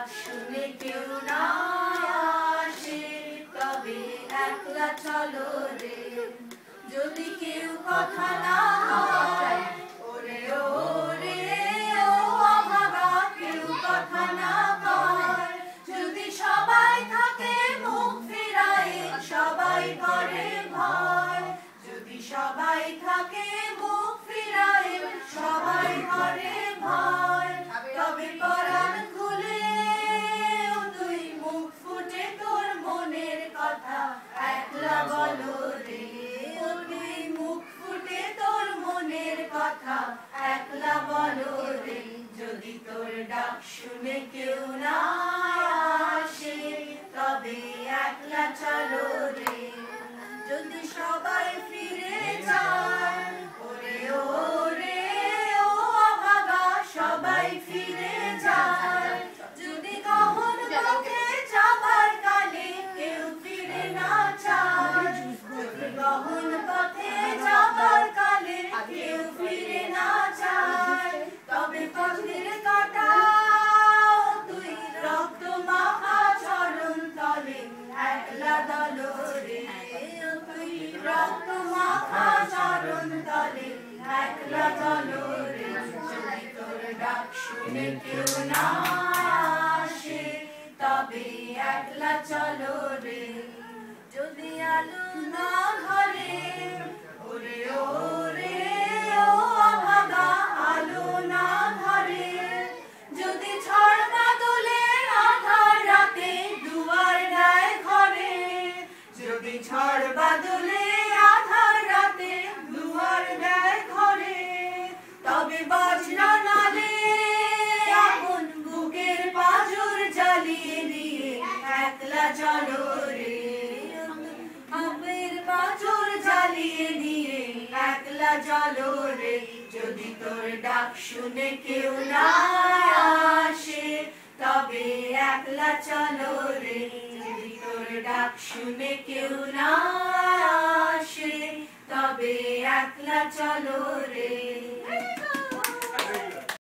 ডাক শুনে কেউ না আসে, তবে একলা চলো রে। যদি কেউ কথা না হয়, ওরে ওরে ও অভাগা, কেউ কথা না কয়। যদি সবাই থাকে মুখ ফিরায়, সবাই করে ভয়। যদি সবাই থাকে মুখ ফিরায়, সবাই করে ভয়। তবে পরাণ খুলে তুই মুখ ফুটে তোর মনের কথা একলা বলো রে। তুই মুখ ফুটে তোর মনের কথা একলা বলো রে। যদি তোর ডাক শুনে কেউ না আসে, তবে একলা চলো রে। যদি সবাই ফিরে যায়, ওরে ওরে ও অভাগা, সবাই ফিরে যায়। যদি গহন পথে যাবার কালে কেউ ফিরে না চায়, যদি গহন পথে যাবার কালে কেউ ফিরে না চায়, তবে পথের কাটা তুই রক্ত মাখা চরণ তলে একলা দলো রে। তুই রক্ত মাখা চরণ তলে একলা দলো রে। যদি তোর ডাক শুনে কেউ না আসে, তবে একলা চলো রে। যদি আলো না ধরে, ওরে ওরে ও অভাগা, আলো না ধরে। যদি ঝড় বাদলের আধার রাতে দুয়ার দেয় ঘরে, যদি ঝড় বাদলে আধার রাতে দুয়ার দেয় ঘরে, তবে বজ্রা নালে আগুন বুকের পাঁজর জ্বালিয়ে দিয়ে একলা চলো রে। বুকের পাঁজর জ্বালিয়ে দিয়ে একলা চলো রে। যদি তোর ডাক শুনে কেউ না আসে, তবে একলা চলো রে। যদি তোর ডাক শুনে কেউ না আসে, তবে একলা চলো রে।